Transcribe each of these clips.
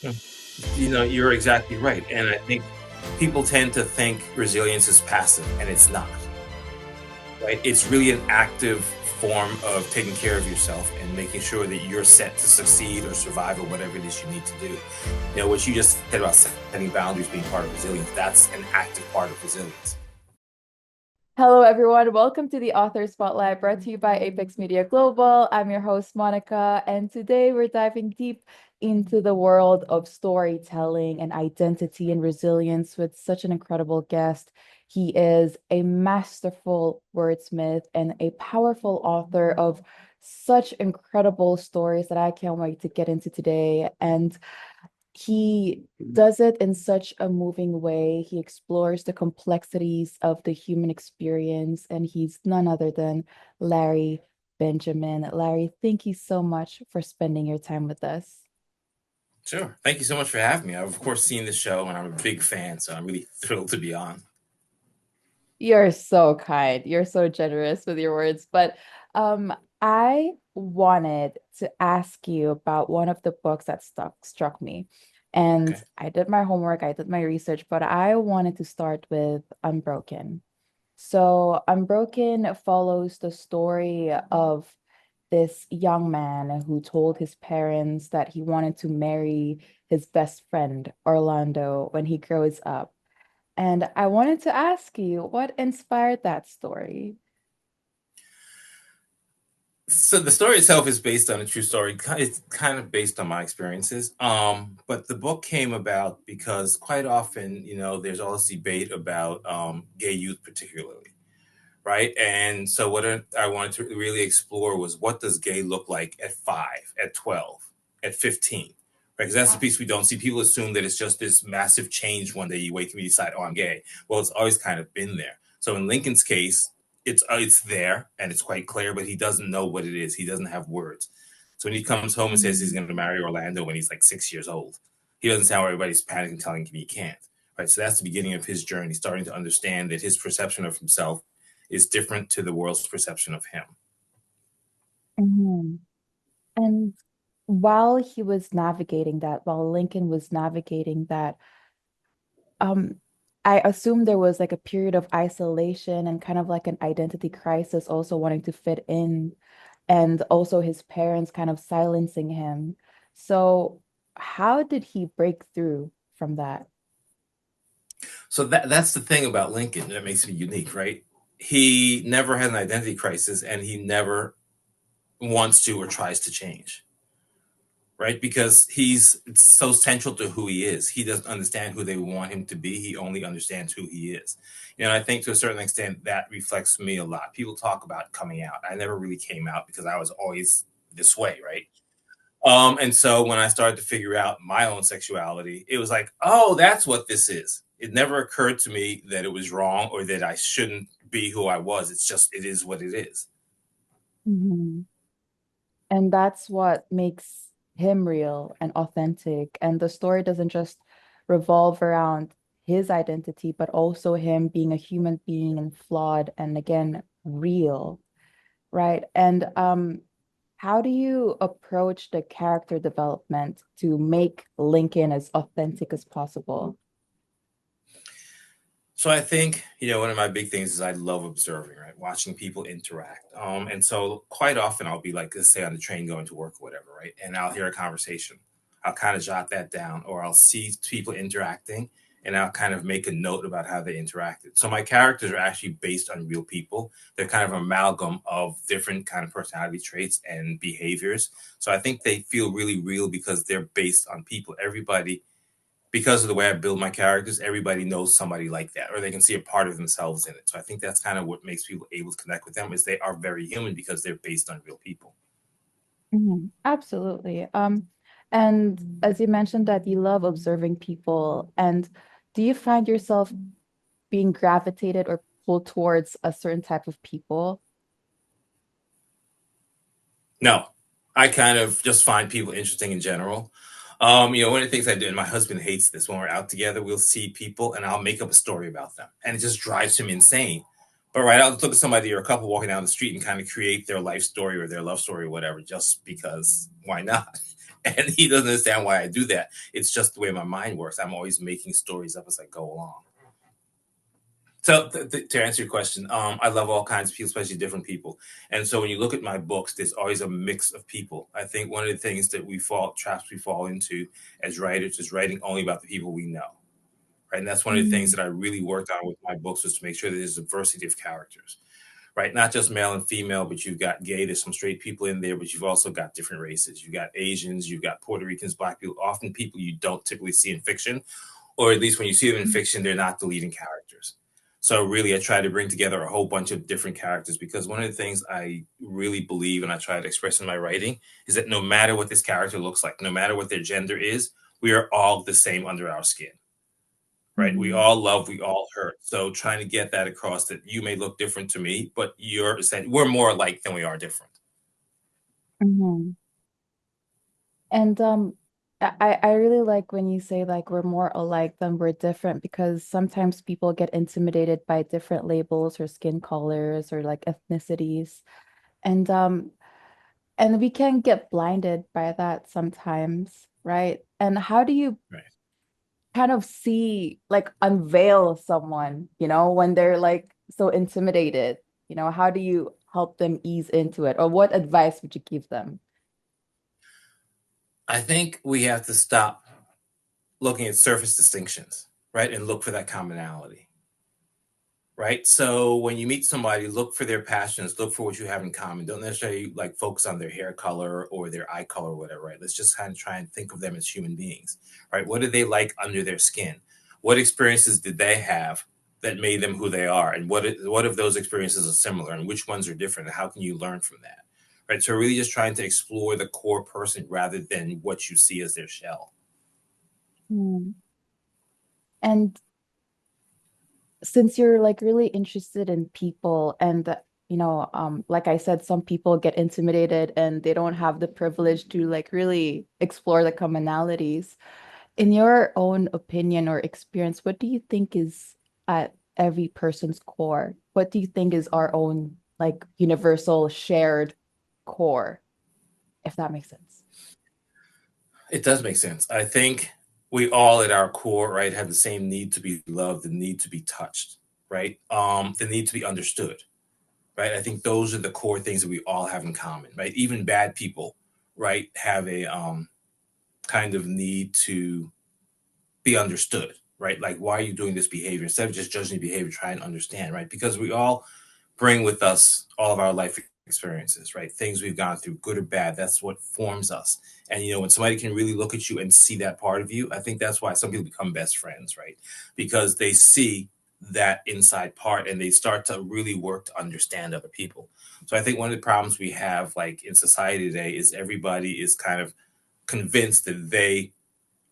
Mm. You're exactly right. And I think people tend to think resilience is passive, and it's not, right? It's really an active form of taking care of yourself and making sure that you're set to succeed or survive or whatever it is you need to do. What you just said about setting boundaries being part of resilience, that's an active part of resilience. Hello, everyone. Welcome to the Author Spotlight brought to you by Apex Media Global. I'm your host, Monica, and today we're diving deep into the world of storytelling and identity and resilience with such an incredible guest. He is a masterful wordsmith and a powerful author of such incredible stories that I can't wait to get into today. And he does it in such a moving way. He explores the complexities of the human experience, and he's none other than Larry Benjamin. Larry, thank you so much for spending your time with us. Sure. Thank you so much for having me. I've, of course, seen the show and I'm a big fan, so I'm really thrilled to be on. You're so kind. You're so generous with your words. But I wanted to ask you about one of the books that struck me. And Okay. I did my homework, I did my research, but I wanted to start with Unbroken. So Unbroken follows the story of this young man who told his parents that he wanted to marry his best friend, Orlando, when he grows up. And I wanted to ask you, what inspired that story? So the story itself is based on a true story. It's kind of based on my experiences. But the book came about because quite often, there's all this debate about gay youth, particularly, right? And so what I wanted to really explore was what does gay look like at 5, at 12, at 15, right? Because that's the piece we don't see. People assume that it's just this massive change one day you wake up and you decide, oh, I'm gay. Well, it's always kind of been there. So in Lincoln's case, it's there and it's quite clear, but he doesn't know what it is. He doesn't have words. So when he comes home and says he's Mhm. going to marry Orlando when he's like 6 years old, he doesn't sound everybody's panicking, telling him he can't. Right. So that's the beginning of his journey, starting to understand that his perception of himself is different to the world's perception of him. Mhm. And while he was navigating that, while Lincoln was navigating that, um, I assume there was like a period of isolation and kind of like an identity crisis, also wanting to fit in, and also his parents kind of silencing him. So, how did he break through from that? So that's the thing about Lincoln that makes him unique, right? He never had an identity crisis and he never wants to or tries to change, right? Because he's so central to who he is. He doesn't understand who they want him to be. He only understands who he is. I think to a certain extent that reflects me a lot. People talk about coming out. I never really came out because I was always this way, right? And so when I started to figure out my own sexuality, it was like, oh, that's what this is. It never occurred to me that it was wrong or that I shouldn't be who I was. It's just, it is what it is. Mhm. And that's what makes him real and authentic. And the story doesn't just revolve around his identity, but also him being a human being and flawed and again, real, right? And how do you approach the character development to make Lincoln as authentic as possible? So I think, one of my big things is I love observing, right? Watching people interact. And so quite often I'll be like, let's say on the train going to work or whatever, right? And I'll hear a conversation. I'll kind of jot that down, or I'll see people interacting and I'll kind of make a note about how they interacted. So my characters are actually based on real people. They're kind of an amalgam of different kind of personality traits and behaviors. So I think they feel really real because they're based on people. Everybody, because of the way I build my characters, everybody knows somebody like that, or they can see a part of themselves in it. So I think that's kind of what makes people able to connect with them is they are very human because they're based on real people. Mhm. Absolutely. And as you mentioned that you love observing people, and do you find yourself being gravitated or pulled towards a certain type of people? No, I kind of just find people interesting in general. One of the things I do, and my husband hates this, when we're out together, we'll see people and I'll make up a story about them. And it just drives him insane But right, I'll look at somebody or a couple walking down the street and kind of create their life story or their love story or whatever, just because why not? And he doesn't understand why I do that. It's just the way my mind works. I'm always making stories up as I go along. So to answer your question, I love all kinds of people, especially different people. And so when you look at my books, there's always a mix of people. I think one of the things that traps we fall into as writers is writing only about the people we know. Right. And that's one of the things Mm, that I really worked on with my books was to make sure that there's a diversity of characters. Right. Not just male and female, but you've got gay, there's some straight people in there, but you've also got different races. You've got Asians, you've got Puerto Ricans, Black people, often people you don't typically see in fiction, or at least when you see them in fiction, they're not the leading characters. So really, I try to bring together a whole bunch of different characters because one of the things I really believe and I try to express in my writing is that no matter what this character looks like, no matter what their gender is, we are all the same under our skin. Right? We mhm, all love, we all hurt. So trying to get that across that you may look different to me, but we're more alike than we are different. mhm. And I really like when you say like we're more alike than we're different because sometimes people get intimidated by different labels or skin colors or like ethnicities. And we can get blinded by that sometimes, right? And how do you Right. kind of see like unveil someone, when they're like so intimidated? How do you help them ease into it? Or what advice would you give them? I think we have to stop looking at surface distinctions, right? And look for that commonality. Right. So when you meet somebody, look for their passions, look for what you have in common. Don't necessarily like focus on their hair color or their eye color or whatever. Right. Let's just kind of try and think of them as human beings. Right. What do they like under their skin? What experiences did they have that made them who they are? And what if those experiences are similar and which ones are different? And how can you learn from that? Right. So really just trying to explore the core person rather than what you see as their shell. Hmm. And since you're like really interested in people and like I said, some people get intimidated and they don't have the privilege to like really explore the commonalities. In your own opinion or experience, what do you think is at every person's core? What do you think is our own like universal shared core, if that makes sense? It does make sense. I think we all at our core, right, have the same need to be loved, the need to be touched, right? The need to be understood, right? I think those are the core things that we all have in common, right? Even bad people, right, have a kind of need to be understood, right? Like, why are you doing this behavior? Instead of just judging the behavior, try and understand, right? Because we all bring with us all of our life experiences, right? Things we've gone through, good or bad. That's what forms us. And when somebody can really look at you and see that part of you, I think that's why some people become best friends, right? Because they see that inside part and they start to really work to understand other people. So I think one of the problems we have like in society today is everybody is kind of convinced that they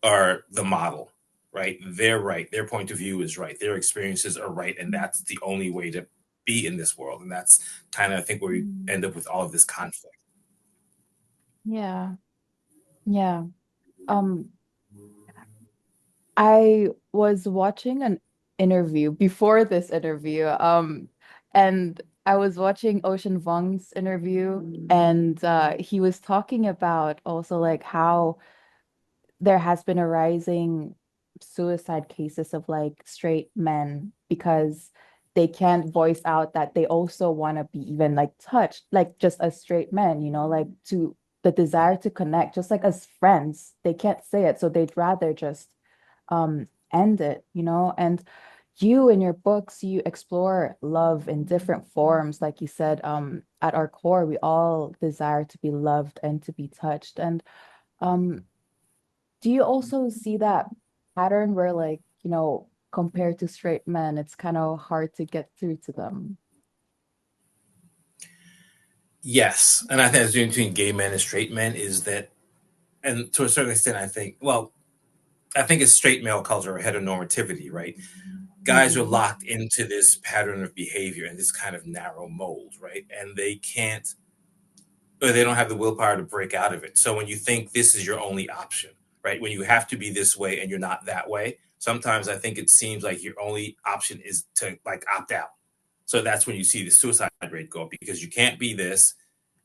are the model, right? They're right. Their point of view is right. Their experiences are right. And that's the only way to be in this world. And that's kind of, I think, where we Mm. end up with all of this conflict. Yeah, yeah. Um, I was watching an interview before this interview, and I was watching Ocean Vuong's interview, and he was talking about also like how there has been a rising suicide cases of like straight men because they can't voice out that they also want to be even like touched, like just as straight men, like to the desire to connect, just like as friends. They can't say it, so they'd rather just end it, and you in your books you explore love in different forms. Like you said, at our core we all desire to be loved and to be touched. And um do you also see that pattern where like, compared to straight men, it's kind of hard to get through to them? Yes. And I think that's the difference between gay men and straight men is that, and to a certain extent, I think it's straight male culture or heteronormativity, right? Guys are Mhm. locked into this pattern of behavior and this kind of narrow mold, right? And they can't, or they don't have the willpower to break out of it. So when you think this is your only option, right? When you have to be this way and you're not that way, sometimes I think it seems like your only option is to like opt out. So that's when you see the suicide rate go up, because you can't be this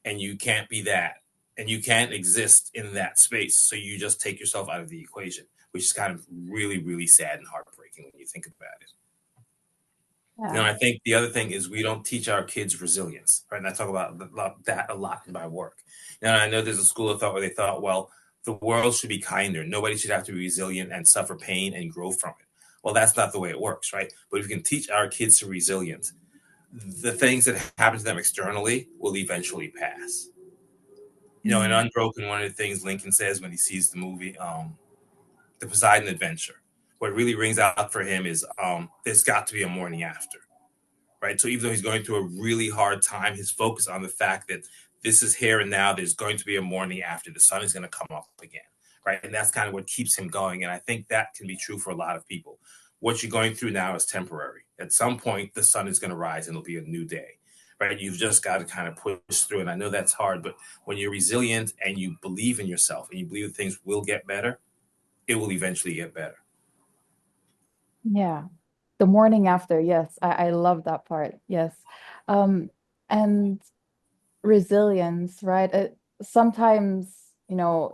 and you can't be that and you can't exist in that space. So you just take yourself out of the equation, which is kind of really, really sad and heartbreaking when you think about it. You know, Yeah. I think the other thing is we don't teach our kids resilience, right? And I talk about that a lot in my work. You know, I know there's a school of thought where they thought, well, the world should be kinder. Nobody should have to be resilient and suffer pain and grow from it. Well, that's not the way it works, right? But if we can teach our kids to be resilient, the things that happen to them externally will eventually pass. You know, in Mm. Unbroken, one of the things Lincoln says when he sees the movie, The Poseidon Adventure, what really rings out for him is there's got to be a morning after, right? So even though he's going through a really hard time, his focus on the fact that this is here and now, there's going to be a morning after, the sun is going to come up again, right? And that's kind of what keeps him going. And I think that can be true for a lot of people. What you're going through now is temporary. At some point, the sun is going to rise and it'll be a new day, right? You've just got to kind of push through. And I know that's hard, but when you're resilient and you believe in yourself and you believe that things will get better, it will eventually get better. Yeah. The morning after, yes, I love that part. Yes. Um, and resilience, right? Sometimes,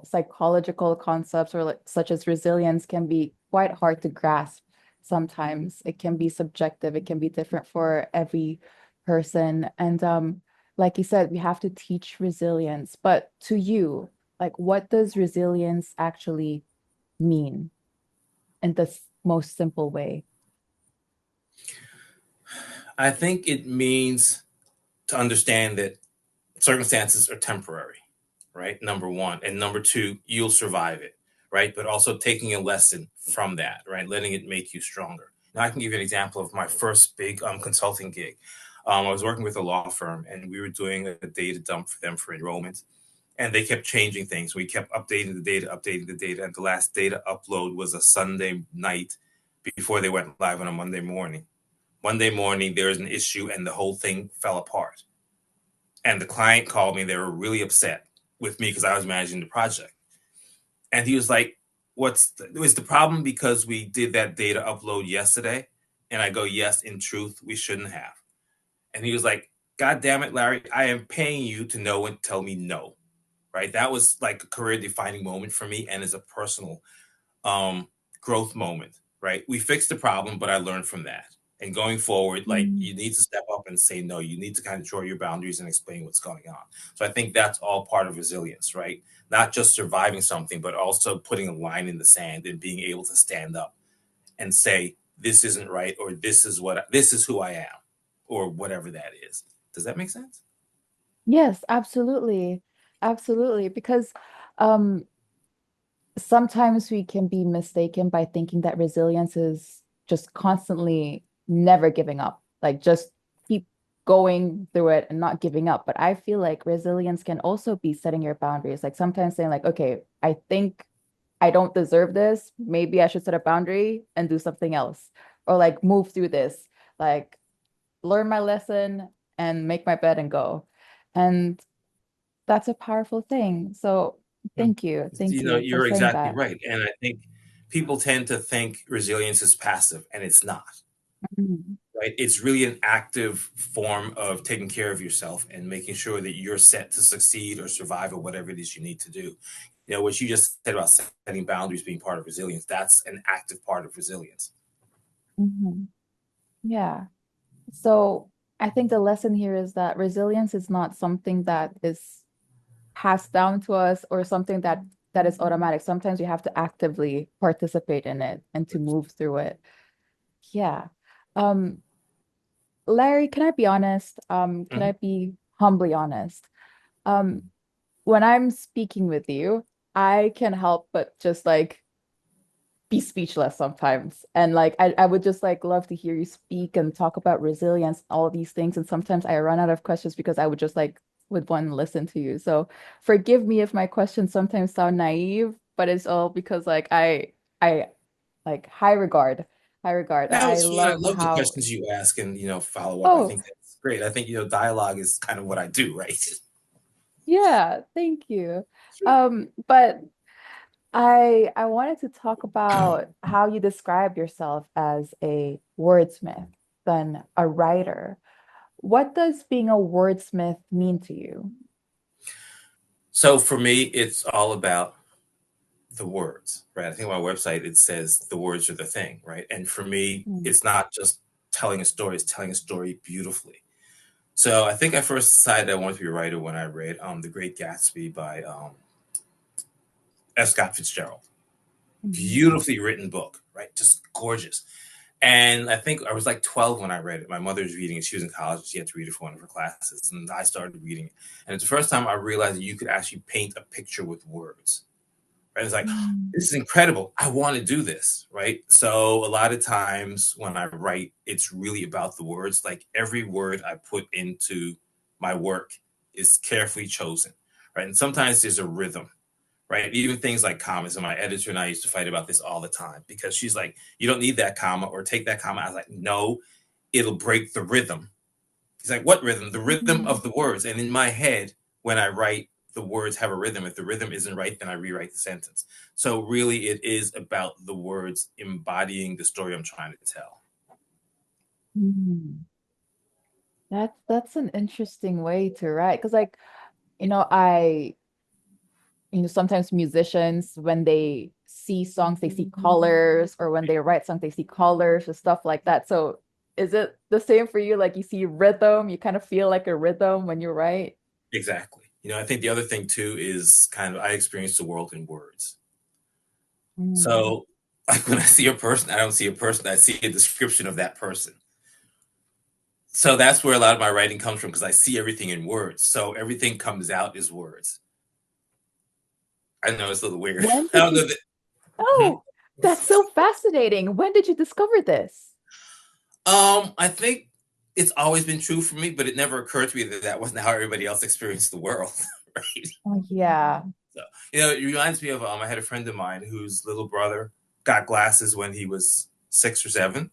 psychological concepts or like such as resilience can be quite hard to grasp. Sometimes it can be subjective, it can be different for every person. And like you said, we have to teach resilience. But to you, like what does resilience actually mean in the most simple way? I think it means to understand that circumstances are temporary, right? Number one. And number two, you'll survive it, right? But also taking a lesson from that, right? Letting it make you stronger. Now, I can give you an example of my first big consulting gig. I was working with a law firm and we were doing a data dump for them for enrollment. And they kept changing things. We kept updating the data, updating the data. And the last data upload was a Sunday night before they went live on a Monday morning. Monday morning, there was an issue and the whole thing fell apart. And the client called me. They were really upset with me because I was managing the project. And he was like, was the problem because we did that data upload yesterday? And I go, yes, in truth, we shouldn't have. And he was like, God damn it, Larry, I am paying you to know and tell me no. Right. That was like a career defining moment for me and as a personal um, growth moment, right? We fixed the problem, but I learned from that. And going forward, like Mm. you need to step up and say no. You need to kind of draw your boundaries and explain what's going on. So I think that's all part of resilience, right? Not just surviving something, but also putting a line in the sand and being able to stand up and say, this isn't right, or this is who I am, or whatever that is. Does that make sense? Yes, absolutely. Absolutely. Because um sometimes we can be mistaken by thinking that resilience is just constantly never giving up, like just keep going through it and not giving up. But I feel like resilience can also be setting your boundaries, like sometimes saying like, okay, I think I don't deserve this. Maybe I should set a boundary and do something else, or like move through this, like learn my lesson and make my bed and go. And that's a powerful thing. So Hmm. thank you. You Thank know, you for you're saying exactly that. right. And I think people tend to think resilience is passive, and it's not. Mhm. Right? It's really an active form of taking care of yourself and making sure that you're set to succeed or survive or whatever it is you need to do. You know, what you just said about setting boundaries being part of resilience, that's an active part of resilience. Mhm. Yeah. So I think the lesson here is that resilience is not something that is passed down to us or something that is automatic. Sometimes you have to actively participate in it and to move through it. Yeah. Um, Larry, can I be honest? Can I Mhm. be humbly honest? Um, when I'm speaking with you, I can help but just like be speechless sometimes. And like I would just like love to hear you speak and talk about resilience, all these things. And sometimes I run out of questions because I would just like would want to listen to you. So forgive me if my questions sometimes sound naive, but it's all because like I like high regard, high regard. Now I it's fun. I love love the how questions you ask and, follow up. I oh think that's great. I think, dialogue is kind of what I do, right? yeah, thank you. Sure. But I wanted to talk about how you describe yourself as a wordsmith, then a writer. What does being a wordsmith mean to you? So for me, it's all about the words, right? I think on my website it says the words are the thing, right? And for me, Mm. it's not just telling a story; it's telling a story beautifully. So I think I first decided I wanted to be a writer when I read The Great Gatsby by F. Scott Fitzgerald. Mhm. Beautifully written book, right? Just gorgeous. And I think I was like 12 when I read it. My mother was reading it. She was in college. She had to read it for one of her classes. And I started reading it. And it's the first time I realized that you could actually paint a picture with words. Right? It's like, Mm. this is incredible. I want to do this. Right. So a lot of times when I write, it's really about the words. Like every word I put into my work is carefully chosen. Right. And sometimes there's a rhythm, right? Even things like commas. And my editor and I used to fight about this all the time because she's like, you don't need that comma or take that comma. I was like, no, it'll break the rhythm. He's like, what rhythm? The rhythm Mm. of the words. And in my head, when I write, the words have a rhythm. If the rhythm isn't right, then I rewrite the sentence. So really, it is about the words embodying the story I'm trying to tell. Mm. That's an interesting way to write. Because like, I sometimes musicians, when they see songs, they see colors, or when they write songs, they see colors or stuff like that. So is it the same for you? Like you see rhythm, you kind of feel like a rhythm when you write? Exactly. I think the other thing too is kind of I experience the world in words. Mm. So like when I see a person, I don't see a person, I see a description of that person. So that's where a lot of my writing comes from because I see everything in words. So everything comes out as words. I know it's a little weird. When I did don't know you? that. Mhm. Oh, that's so fascinating. When did you discover this? I think it's always been true for me, but it never occurred to me that that wasn't how everybody else experienced the world, right? Oh, yeah. So, it reminds me of I had a friend of mine whose little brother got glasses when he was 6 or 7,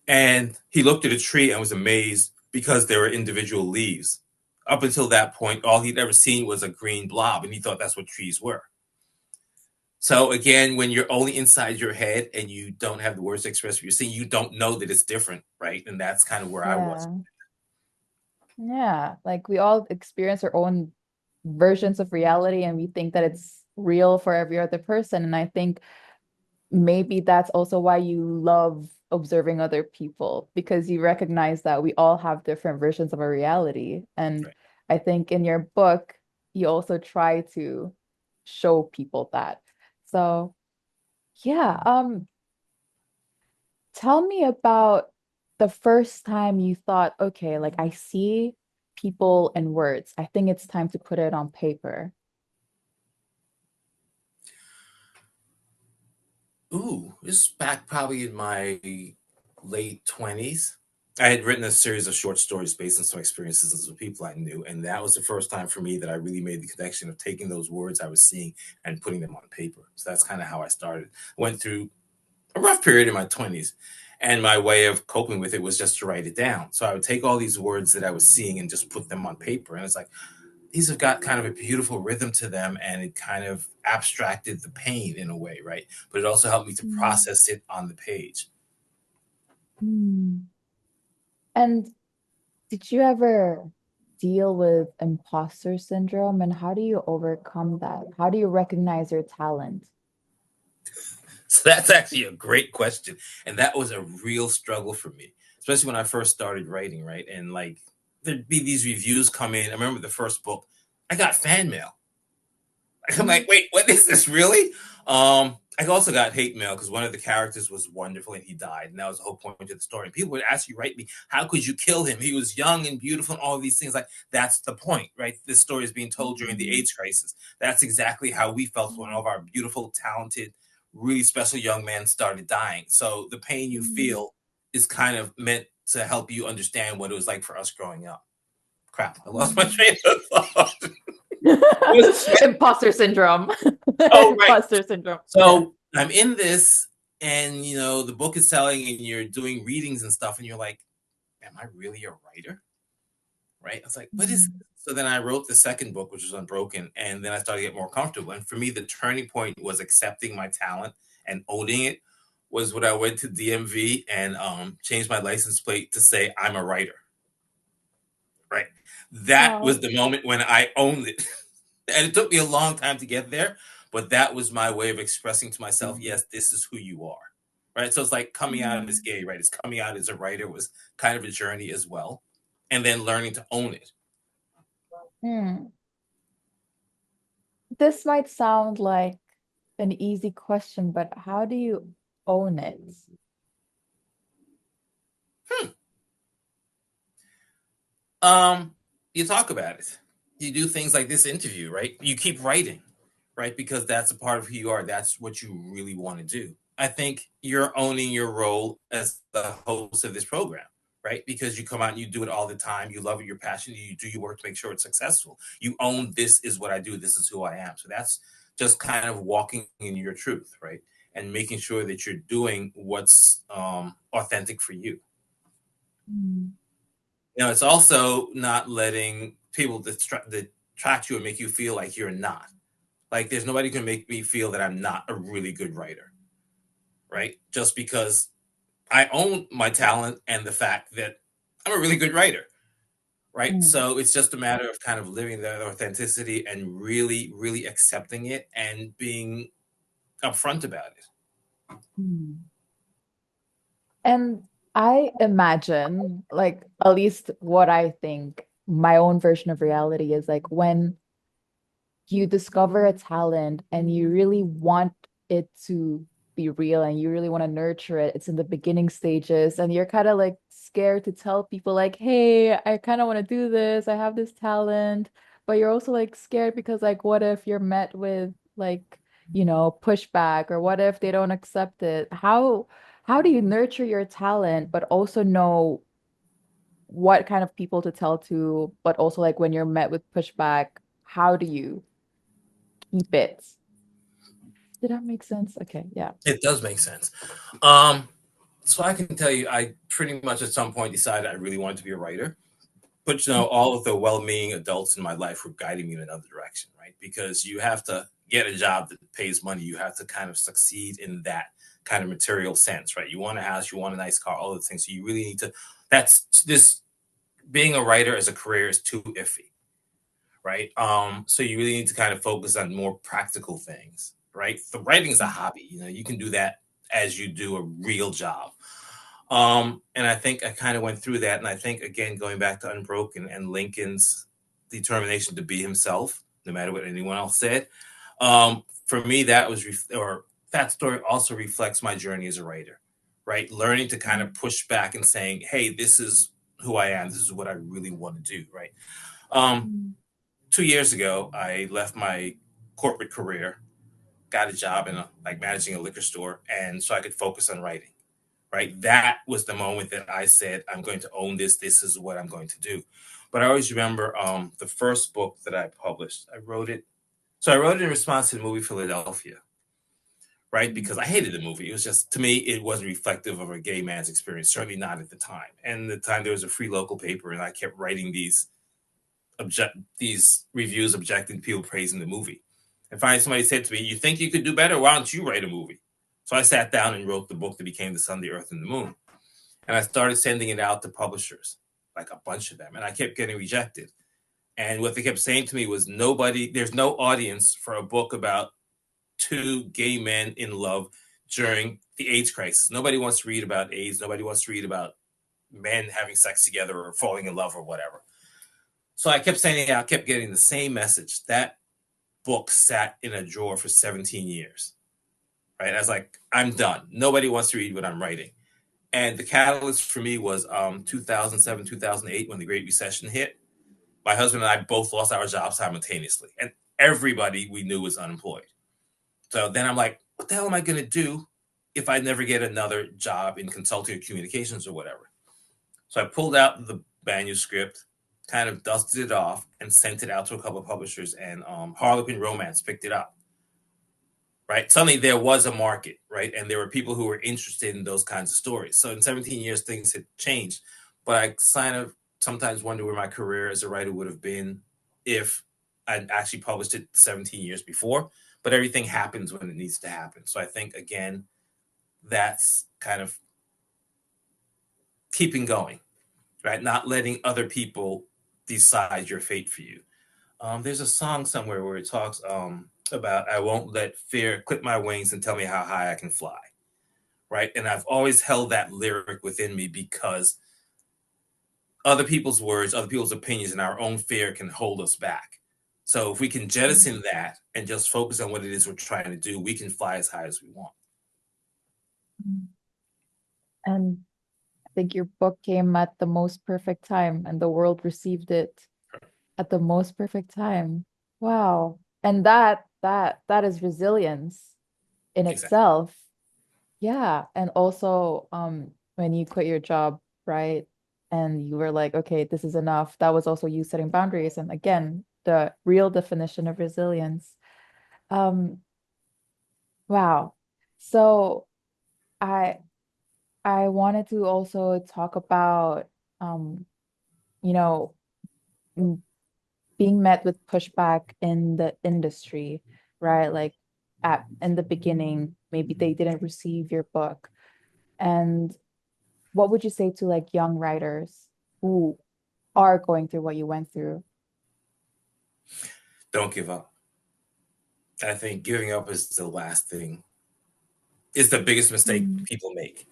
and he looked at a tree and was amazed because there were individual leaves. Up until that point, all he'd ever seen was a green blob, and he thought that's what trees were. So again, when you're only inside your head and you don't have the words to express what you're seeing, you don't know that it's different, right? And that's kind of where I was. Yeah. Yeah. Like we all experience our own versions of reality and we think that it's real for every other person. And I think maybe that's also why you love observing other people because you recognize that we all have different versions of a reality. And Right. I think in your book, you also try to show people that. So, yeah, tell me about the first time you thought, okay, like I see people and words. I think it's time to put it on paper. Ooh, this is back probably in my late 20s. I had written a series of short stories based on some experiences of some people I knew. And that was the first time for me that I really made the connection of taking those words I was seeing and putting them on paper. So that's kind of how I started. Went through a rough period in my 20s. And my way of coping with it was just to write it down. So I would take all these words that I was seeing and just put them on paper. And it's like, these have got kind of a beautiful rhythm to them and it kind of abstracted the pain in a way, right? But it also helped me to Mm. process it on the page. Mm. And did you ever deal with imposter syndrome and how do you overcome that? How do you recognize your talent? So that's actually a great question. And that was a real struggle for me, especially when I first started writing, right? And like there'd be these reviews come in. I remember the first book, I got fan mail. I'm like, Mm. wait, what is this really? I also got hate mail because one of the characters was wonderful and he died, and that was the whole point of the story. And people would actually write me, "How could you kill him? He was young and beautiful, and all of these things." Like that's the point, right? This story is being told during the Mm. AIDS crisis. That's exactly how we felt when all of our beautiful, talented, really special young men started dying. So the pain you Mm. feel is kind of meant to help you understand what it was like for us growing up. Crap, I lost my Mm. train of thought. What was the Imposter syndrome. Oh, right. Imposter syndrome. Yeah. So I'm in this, and the book is selling, and you're doing readings and stuff, and you're like, "Am I really a writer?" Right? I was like, "What is Mm. this?" So then I wrote the second book, which was Unbroken, and then I started to get more comfortable. And for me, the turning point was accepting my talent and owning it. Was when I went to DMV and changed my license plate to say I'm a writer. right? That was Wow. the moment when I owned it. And it took me a long time to get there, but that was my way of expressing to myself, yes, this is who you are. Right. So it's like coming out as Mm. gay, right? It's coming out as a writer was kind of a journey as well. And then learning to own it. Mm. This might sound like an easy question, but how do you own it? Hmm. Um, you talk about it. You do things like this interview, right? You keep writing, right? Because that's a part of who you are. That's what you really want to do. I think you're owning your role as the host of this program, right? Because you come out and you do it all the time. You love it, you're passionate, you do your work to make sure it's successful. You own this is what I do, this is who I am. So that's just kind of walking in your truth, right? And making sure that you're doing what's authentic for you. Mm. It's also not letting people detract you and make you feel like you're not. Like there's nobody can make me feel that I'm not a really good writer, right? Just because I own my talent and the fact that I'm a really good writer, right? Mm. So it's just a matter of kind of living that authenticity and really, really accepting it and being upfront about it. Mm. And I imagine, like, at least what I think my own version of reality is like when you discover a talent and you really want it to be real and you really want to nurture it. It's in the beginning stages and you're kind of like scared to tell people like, hey, I kind of want to do this. I have this talent. But you're also like scared because like what if you're met with like, pushback or what if they don't accept it? How do you nurture your talent but also know what kind of people to tell to, but also like when you're met with pushback, how do you keep it? Did that make sense? Okay, yeah. It does make sense. Um, so I can tell you, I pretty much at some point decided I really wanted to be a writer. But all of the well-meaning adults in my life were guiding me in another direction, right? Because you have to get a job that pays money. You have to kind of succeed in that kind of material sense, right? You want a house, you want a nice car, all the things. So you really need to. That's this being a writer as a career is too iffy, right? So you really need to kind of focus on more practical things, right? The writing is a hobby. You can do that as you do a real job. And I think I kind of went through that. And I think, again, going back to Unbroken and Lincoln's determination to be himself, no matter what anyone else said, for me, that story also reflects my journey as a writer, right? Learning to kind of push back and saying, hey, this is who I am. This is what I really want to do, right? Um, Mm. 2 years ago, I left my corporate career, got a job in like managing a liquor store, and so I could focus on writing, right? That was the moment that I said, I'm going to own this. This is what I'm going to do. But I always remember the first book that I published. I wrote it. So I wrote it in response to the movie Philadelphia, right? Because I hated the movie. It was just, to me, it wasn't reflective of a gay man's experience, certainly not at the time. And at the time, there was a free local paper, and I kept writing these reviews objecting to people praising the movie. And finally, somebody said to me, "You think you could do better? Why don't you write a movie?" So I sat down and wrote the book that became The Sun, the Earth, and the Moon. And I started sending it out to publishers, like a bunch of them, and I kept getting rejected. And what they kept saying to me was, there's no audience for a book about two gay men in love during the AIDS crisis. Nobody wants to read about AIDS. Nobody wants to read about men having sex together or falling in love or whatever. So I kept sending it out, kept getting the same message. That book sat in a drawer for 17 years, right? I was like, I'm done. Nobody wants to read what I'm writing. And the catalyst for me was 2007, 2008, when the Great Recession hit. My husband and I both lost our jobs simultaneously, and everybody we knew was unemployed. So then I'm like, what the hell am I going to do if I never get another job in consulting or communications or whatever? So I pulled out the manuscript, kind of dusted it off, and sent it out to a couple of publishers, and Harlequin Romance picked it up. Right, suddenly there was a market, right, and there were people who were interested in those kinds of stories. So in 17 years, things had changed, but I kind of sometimes wonder where my career as a writer would have been if I'd actually published it 17 years before. But everything happens when it needs to happen. So I think, again, that's kind of keeping going, right? Not letting other people decide your fate for you. There's a song somewhere where it talks about I won't let fear clip my wings and tell me how high I can fly, right? And I've always held that lyric within me because other people's words, other people's opinions, and our own fear can hold us back. So if we can jettison that and just focus on what it is we're trying to do, we can fly as high as we want. And I think your book came at the most perfect time, and the world received it at the most perfect time. Wow. And that is resilience in Exactly. itself. Yeah. And also, when you quit your job, right? And you were like, okay, this is enough. That was also you setting boundaries. And again, the real definition of resilience. Um, wow. So I I wanted to also talk about um, you know, m- being met with pushback in the industry, right? Like at in the beginning, maybe they didn't receive your book. And what would you say to like young writers who are going through what you went through? Don't give up. I think giving up is the last thing, is the biggest mistake Mm. people make,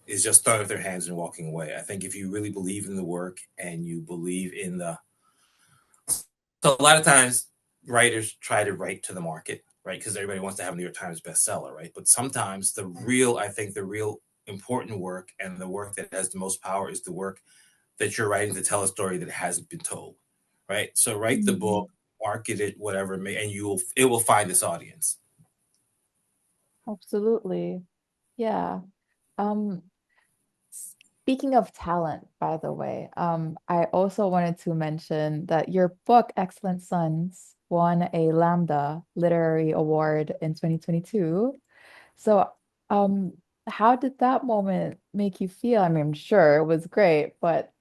is just throwing up their hands and walking away. I think if you really believe in the work and you believe in the, so a lot of times writers try to write to the market, right? Because everybody wants to have a New York Times bestseller, right? But sometimes I think the real important work and the work that has the most power is the work that you're writing to tell a story that hasn't been told, right? So write the Mhm. book, market it, whatever, and it will find this audience. Absolutely. Yeah. Um, Speaking of talent, by the way, I also wanted to mention that your book, Excellent Sons, won a Lambda Literary Award in 2022. So, um, how did that moment make you feel? I mean, I'm sure it was great, but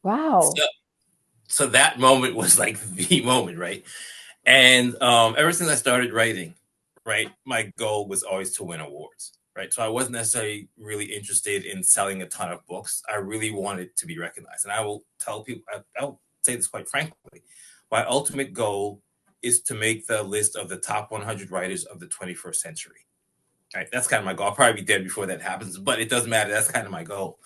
So, wow. so that moment was like the moment, right? And ever since I started writing, right, my goal was always to win awards, right? So I wasn't necessarily really interested in selling a ton of books. I really wanted to be recognized. And I will tell people, I'll say this quite frankly, my ultimate goal is to make the list of the top 100 writers of the 21st century. Right? That's kind of my goal. I'll probably be dead before that happens, but it doesn't matter. That's kind of my goal.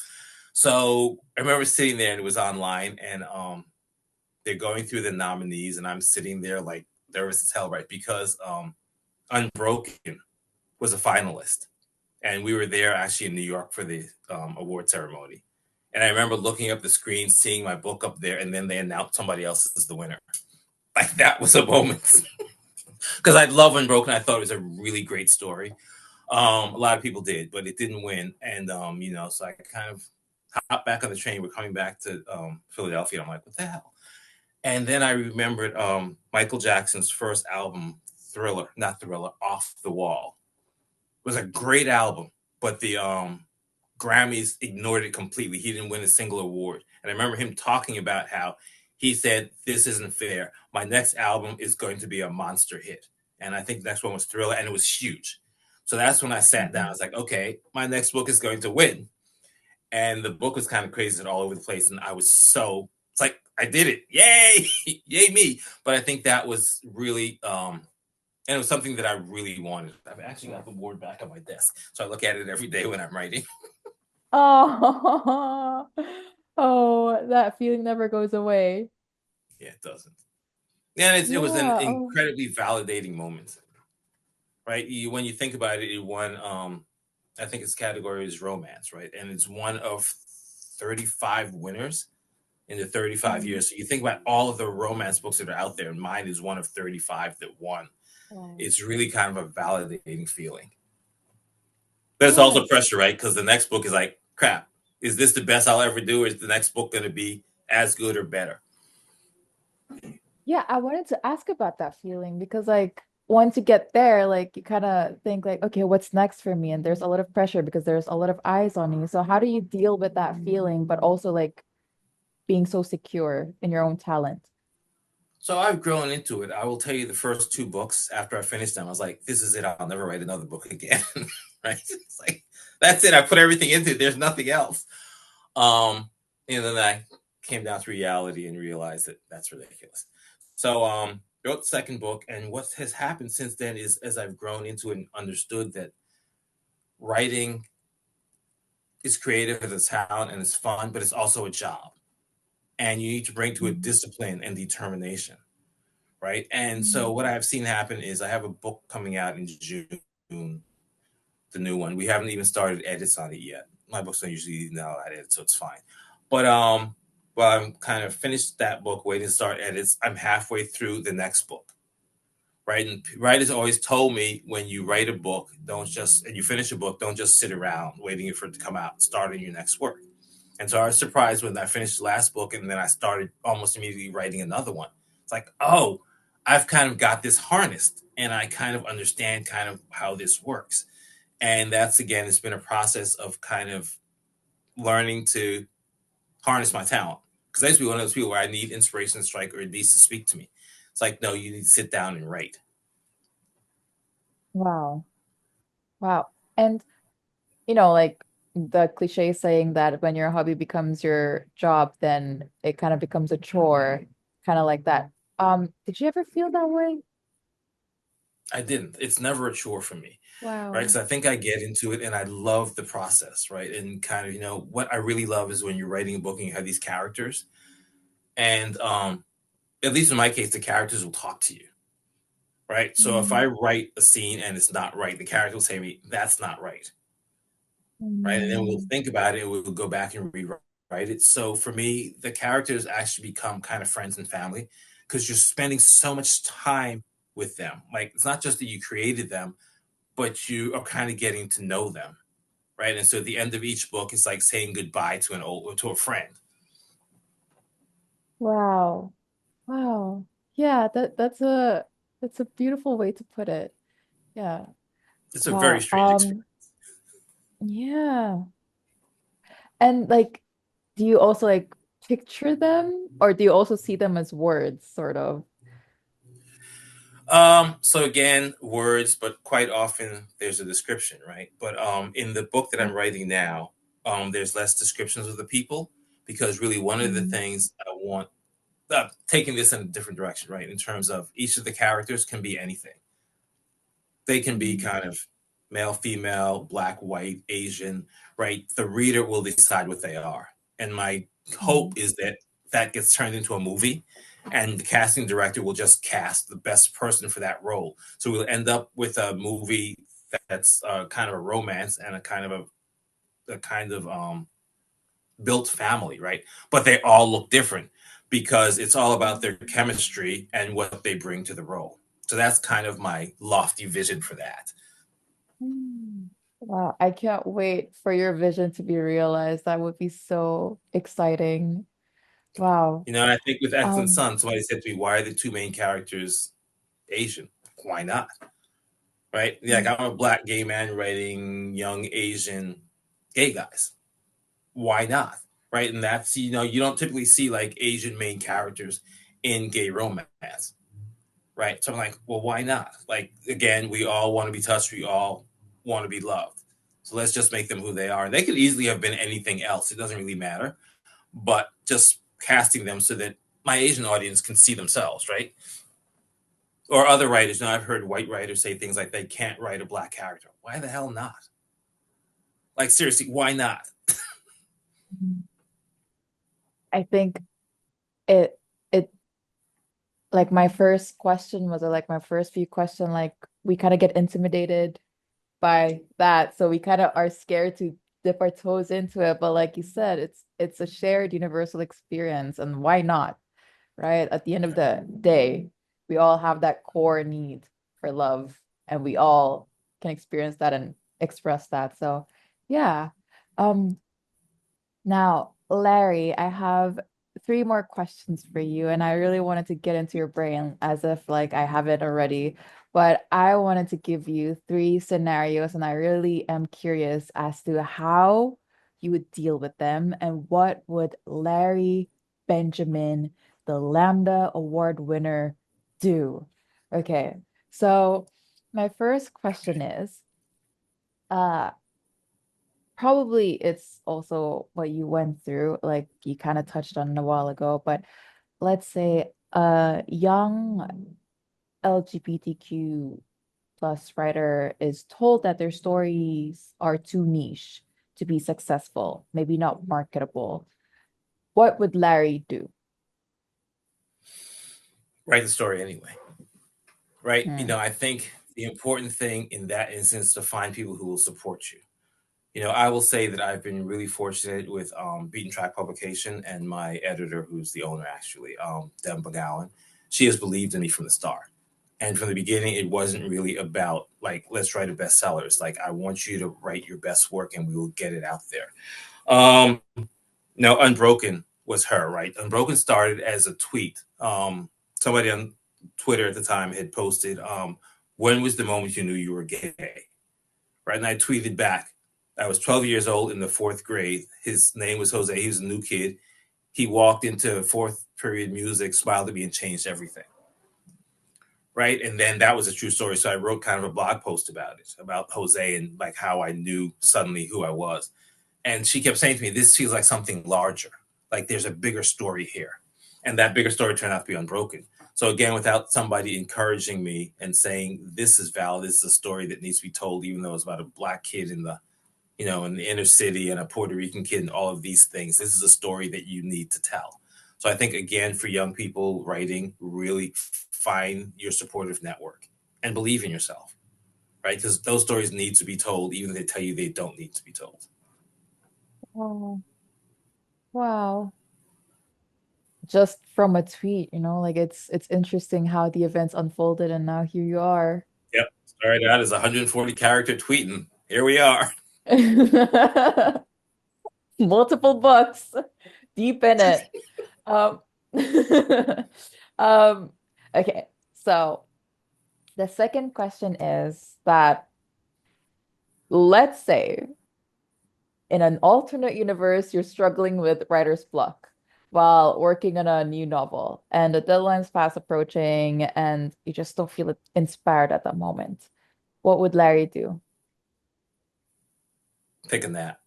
So I remember sitting there and it was online, and they're going through the nominees, and I'm sitting there like nervous as hell, right? Because Unbroken was a finalist, and we were there actually in New York for the award ceremony. And I remember looking up the screen, seeing my book up there, and then they announced somebody else as the winner. Like that was a moment because I love Unbroken. I thought it was a really great story. A lot of people did, but it didn't win, and so I kind of hopped back on the train. We're coming back to Philadelphia. And I'm like, what the hell? And then I remembered Michael Jackson's first album, Thriller, not Thriller, Off the Wall. It was a great album, but the Grammys ignored it completely. He didn't win a single award. And I remember him talking about how he said, this isn't fair. My next album is going to be a monster hit. And I think the next one was Thriller, and it was huge. So that's when I sat down. I Mhm. was like, okay, my next book is going to win. And the book was kind of crazy and all over the place. And it's like, I did it. Yay. Yay me. But I think that was really, and it was something that I really wanted. I've actually got the award back on my desk. So I look at it every day when I'm writing. Oh, oh, that feeling never goes away. Yeah, it doesn't. Yeah, it was an Yeah. Oh. incredibly validating moment, right? When you think about it, it won, I think its category is romance, right? And it's one of 35 winners in the 35 Mm. years. So you think about all of the romance books that are out there, and mine is one of 35 that won. Wow. It's really kind of a validating feeling. But it's also Yes. pressure, right? Because the next book is like, crap, is this the best I'll ever do? Or is the next book going to be as good or better? Yeah, I wanted to ask about that feeling because like once you get there, like you kind of think like, okay, what's next for me? And there's a lot of pressure because there's a lot of eyes on you. So how do you deal with that feeling, but also like being so secure in your own talent? So I've grown into it. I will tell you the first two books after I finished them, I was like, this is it. I'll never write another book again. Right? It's like, that's it. I put everything into it. There's nothing else. And then I came down to reality and realized that that's ridiculous. So wrote the second book, and what has happened since then is as I've grown into it and understood that writing is creative, it's talent, and it's fun, but it's also a job. And you need to bring to it Mhm. discipline and determination, right? And so Mhm. what I've seen happen is I have a book coming out in June, the new one. We haven't even started edits on it yet. My books don't usually know edit, so it's fine. But well, I'm kind of finished that book, waiting to start edits. I'm halfway through the next book, right? And writers always told me when you write a book, don't just and you finish a book, don't just sit around waiting for it to come out, starting your next work. And so I was surprised when I finished the last book and then I started almost immediately writing another one. It's like, oh, I've kind of got this harnessed and I kind of understand kind of how this works. And that's again, it's been a process of kind of learning to harness my talent. Because I used to be one of those people where I need inspiration to strike or it needs to speak to me. It's like, no, you need to sit down and write. Wow. Wow. And like the cliche saying that when your hobby becomes your job, then it kind of becomes a chore, kind of like that. Did you ever feel that way? I didn't. It's never a chore for me, right? Wow. Because I think I get into it and I love the process, right? And kind of, what I really love is when you're writing a book and you have these characters, and at least in my case, the characters will talk to you, right? So if I Mm. write a scene and it's not right, the character will say to me, "That's not right," right? And then we'll Mm. think about it and we'll go back and rewrite it. So for me, the characters actually become kind of friends and family because you're spending so much time with them. Like it's not just that you created them, but you are kind of getting to know them, right? And so at the end of each book, it's like saying goodbye to to a friend. Wow. Wow. Yeah, that's a beautiful way to put it. Yeah. It's a very Wow. strange experience. Yeah. And like, do you also like picture them or do you also see them as words, sort of? So again, words, but quite often there's a description, right? But in the book that I'm writing now, there's less descriptions of the people because really one of the Mm. things I want, taking this in a different direction, right? In terms of each of the characters can be anything. They can be Mm. kind of male, female, black, white, Asian, right? The reader will decide what they are. And my hope Mm. is that that gets turned into a movie and the casting director will just cast the best person for that role. So we'll end up with a movie that's kind of a romance and a kind of built family, right? But they all look different because it's all about their chemistry and what they bring to the role. So that's kind of my lofty vision for that. Mm. Wow, I can't wait for your vision to be realized. That would be so exciting. Wow. And I think with Excellent Um, Son, somebody said to me, "Why are the two main characters Asian? Why not?" Right? Yeah, like mm. I'm a black gay man writing young Asian gay guys. Why not? Right? And that's you don't typically see like Asian main characters in gay romance, right? So I'm like, well, why not? Like again, we all want to be touched. We all want to be loved. So let's just make them who they are. They could easily have been anything else. It doesn't really matter. But just casting them so that my Asian audience can see themselves, right? Or other writers. I've heard white writers say things like they can't write a black character. Why the hell not? Like seriously, why not? I think it it like my first question was, or like my first few question, like we kind of get intimidated by that. So we kind of are scared to dip our toes into it. But like you said, it's a shared universal experience. And why not? Right? At the end of the day, we all have that core need for love, and we all can experience that and express that. So yeah. Um, Now, Larry, I have three more questions for you, and I really wanted to get into your brain as if like I have it already. But I wanted to give you three scenarios, and I really am curious as to how you would deal with them and what would Larry Benjamin, the Lambda Award winner, do? Okay, so my first question is, uh, probably it's also what you went through, like you kind of touched on it a while ago, but let's say a young LGBTQ plus writer is told that their stories are too niche to be successful, maybe not marketable. What would Larry do? Write the story anyway, right? Hmm. I think the important thing in that instance is to find people who will support you. I will say that I've been really fortunate with Beaten Track Publication and my editor, who's the owner actually, Deb McGowan. She has believed in me from the start. And from the beginning, it wasn't really about like, let's write a bestseller. It's like, I want you to write your best work and we will get it out there. Um, no, Unbroken was her, right? Unbroken started as a tweet. Somebody on Twitter at the time had posted, when was the moment you knew you were gay? Right. And I tweeted back, I was 12 years old in the fourth grade. His name was Jose. He was a new kid. He walked into fourth period music, smiled at me, and changed everything. Right. And then that was a true story. So I wrote kind of a blog post about it, about Jose and like how I knew suddenly who I was. And she kept saying to me, this feels like something larger. Like there's a bigger story here. And that bigger story turned out to be Unbroken. So again, without somebody encouraging me and saying this is valid, this is a story that needs to be told, even though it's about a black kid in the inner city and a Puerto Rican kid and all of these things. This is a story that you need to tell. So I think again, for young people writing, really find your supportive network and believe in yourself, right? Because those stories need to be told, even if they tell you they don't need to be told. Oh, wow. Just from a tweet, like it's interesting how the events unfolded and now here you are. Yep. Started out as a 140 character tweet, and here we are. Multiple books deep in it. Um, um, okay, so the second question is that let's say in an alternate universe, you're struggling with writer's block while working on a new novel, and the deadline's fast approaching, and you just don't feel inspired at that moment. What would Larry do? Taking that.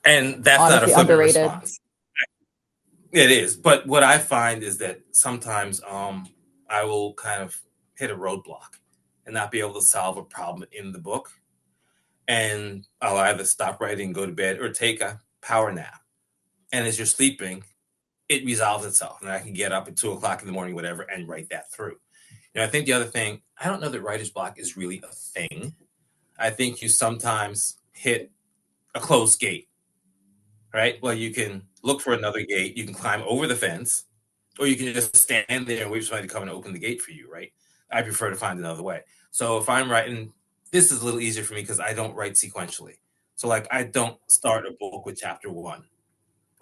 And that's not a Honestly, flippant underrated. response. It is. But what I find is that sometimes I will kind of hit a roadblock and not be able to solve a problem in the book. And I'll either stop writing, go to bed, or take a power nap. And as you're sleeping, it resolves itself. And I can get up at 2 o'clock in the morning, whatever, and write that through. I think the other thing, I don't know that writer's block is really a thing. I think you sometimes hit a closed gate, right? Well, you can look for another gate, you can climb over the fence, or you can just stand there and wait for somebody to come and open the gate for you, right? I prefer to find another way. So if I'm writing, this is a little easier for me because I don't write sequentially. So like I don't start a book with chapter one,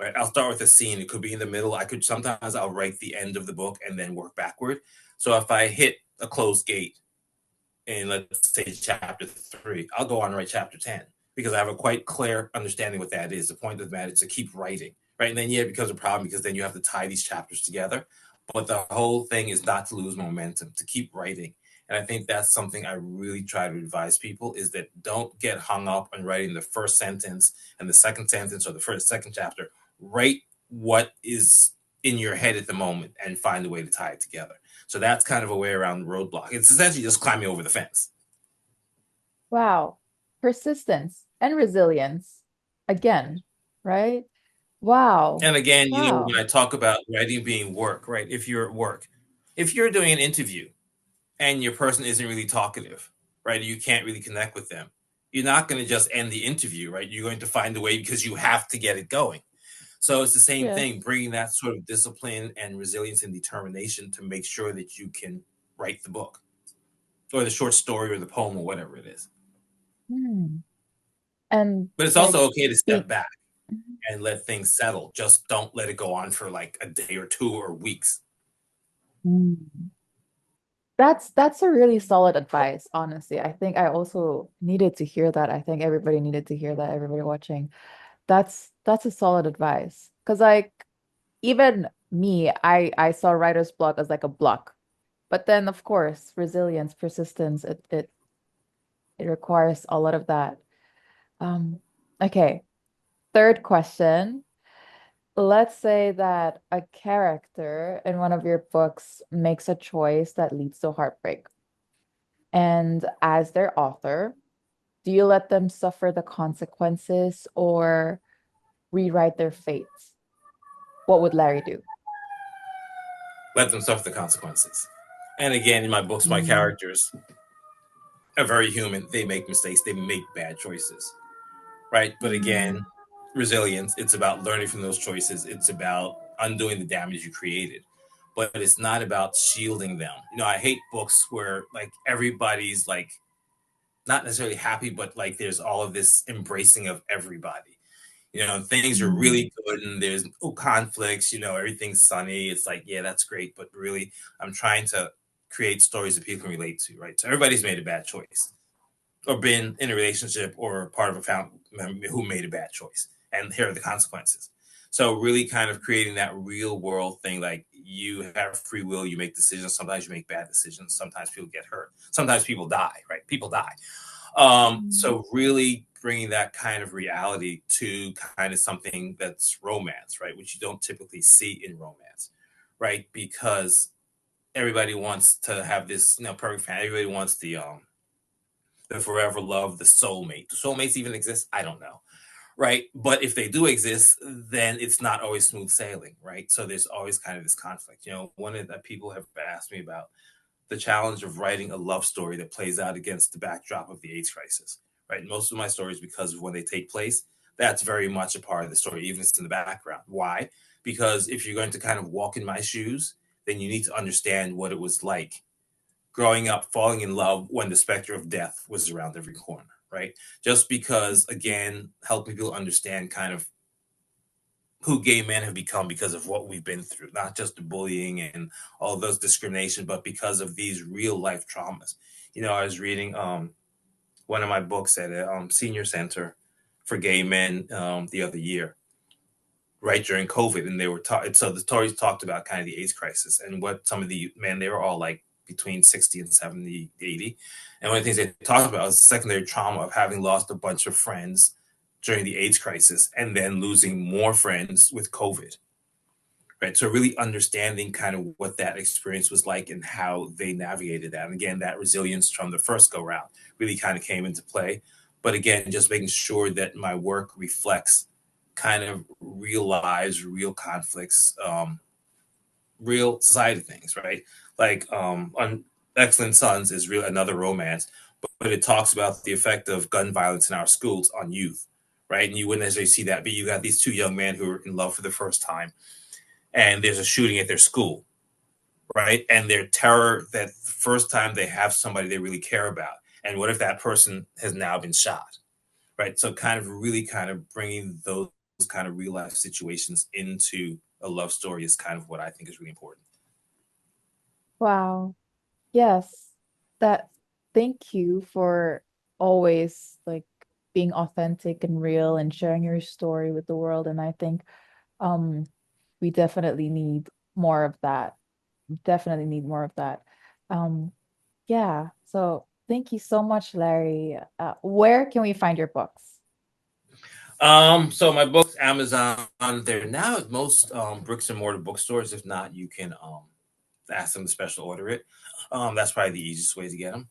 right? I'll start with a scene. It could be in the middle. Sometimes I'll write the end of the book and then work backward. So if I hit a closed gate in let's say chapter three, I'll go on and write chapter 10 because I have a quite clear understanding what that is. The point of the matter is to keep writing, right? And then yeah, it becomes a problem because then you have to tie these chapters together. But the whole thing is not to lose momentum, to keep writing. And I think that's something I really try to advise people is that don't get hung up on writing the first sentence and the second sentence or the second chapter. Write what is in your head at the moment and find a way to tie it together. So that's kind of a way around roadblock. It's essentially just climbing over the fence. Wow. Persistence and resilience. Again, right? Wow. And again, when Wow. I talk about writing being work, right? If you're at work, if you're doing an interview and your person isn't really talkative, right? You can't really connect with them. You're not going to just end the interview, right? You're going to find a way because you have to get it going. So it's the same thing, Yes. bringing that sort of discipline and resilience and determination to make sure that you can write the book or the short story or the poem or whatever it is. Hmm. And But it's like also okay to step speak. back and let things settle. Just don't let it go on for like a day or two or weeks. Hmm. That's a really solid advice, honestly. I think I also needed to hear that. I think everybody needed to hear that, everybody watching. That's a solid advice. Because like even me, I saw writer's block as like a block. But then of course, resilience, persistence, it requires a lot of that. Um, okay, third question. Let's say that a character in one of your books makes a choice that leads to heartbreak. And as their author, do you let them suffer the consequences or rewrite their fates? What would Larry do? Let them suffer the consequences. And again, in my books, my Mm, characters are very human. They make mistakes, they make bad choices, right? But again, mm, resilience, it's about learning from those choices. It's about undoing the damage you created. But it's not about shielding them. I hate books where like everybody's like not necessarily happy, but like there's all of this embracing of everybody. Things are mm, really good and there's no conflicts, everything's sunny. It's like, yeah, that's great. But really, I'm trying to create stories that people can relate to, right? So everybody's made a bad choice or been in a relationship or part of a family member who made a bad choice. And here are the consequences. So really kind of creating that real world thing, like you have free will, you make decisions. Sometimes you make bad decisions. Sometimes people get hurt. Sometimes people die, right? People die. mm. So really bringing that kind of reality to kind of something that's romance, right? Which you don't typically see in romance, right? Because everybody wants to have this, perfect family. Everybody wants the forever love, the soulmate. Do soulmates even exist? I don't know, right? But if they do exist, then it's not always smooth sailing, right? So there's always kind of this conflict. One of the people have asked me about the challenge of writing a love story that plays out against the backdrop of the AIDS crisis, right? Most of my stories, because of when they take place, that's very much a part of the story, even if it's in the background. Why? Because if you're going to kind of walk in my shoes, then you need to understand what it was like growing up, falling in love when the specter of death was around every corner, right? Just because, again, helping people understand kind of who gay men have become because of what we've been through, not just the bullying and all those discrimination, but because of these real life traumas. I was reading one of my books at a senior center for gay men the other year, right during COVID, and they were so the stories talked about kind of the AIDS crisis and what some of the men, they were all like between 60 and 70, 80. And one of the things they talked about was the secondary trauma of having lost a bunch of friends during the AIDS crisis and then losing more friends with COVID, right? So really understanding kind of what that experience was like and how they navigated that. And again, that resilience from the first go round really kind of came into play. But again, just making sure that my work reflects kind of real lives, real conflicts, real society things, right? Like on Excellent Sons is real another romance, but it talks about the effect of gun violence in our schools on youth, right? And you wouldn't necessarily see that, but you got these two young men who are in love for the first time, and there's a shooting at their school, right? And their terror that the first time they have somebody they really care about, and what if that person has now been shot, right? So kind of really kind of bringing those kind of real life situations into a love story is kind of what I think is really important. Wow. Yes. That thank you for always like being authentic and real and sharing your story with the world. And I think um we definitely need more of that. Definitely need more of that. Um yeah. So thank you so much, Larry. Where can we find your books? So my books, Amazon, they're now at most bricks and mortar bookstores. If not, you can ask them to special order it. That's probably the easiest way to get them.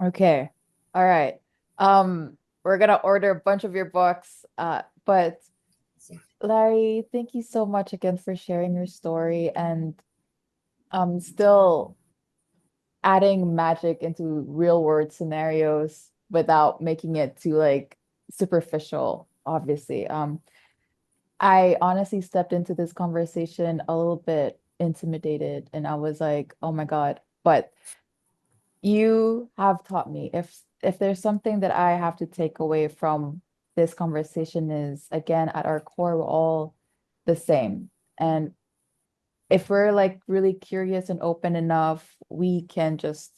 Okay. All right. We're gonna order a bunch of your books. But Larry, thank you so much again for sharing your story and still adding magic into real world scenarios without making it too like superficial, obviously. I honestly stepped into this conversation a little bit intimidated and I was like, oh my God. But you have taught me if there's something that I have to take away from this conversation is again at our core we're all the same. And if we're like really curious and open enough, we can just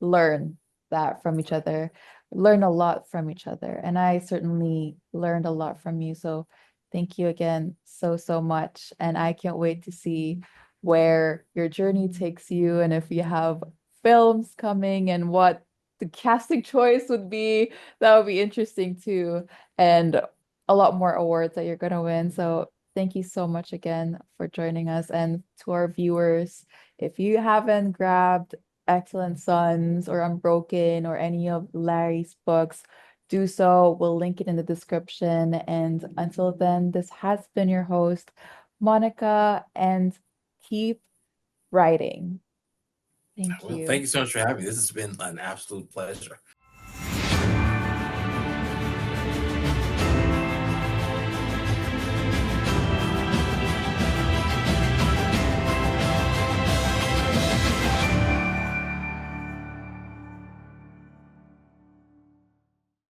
learn that from each other, learn a lot from each other. And I certainly learned a lot from you. So thank you again so, so much. And I can't wait to see where your journey takes you and if you have films coming and what the casting choice would be, that would be interesting too. And a lot more awards that you're gonna win. So thank you so much again for joining us. And to our viewers, if you haven't grabbed Excellent Sons or Unbroken or any of Larry's books, do so. We'll link it in the description. And until then, this has been your host, Monica, and keep writing. Thank Well, thank you. you so much for having me. This has been an absolute pleasure.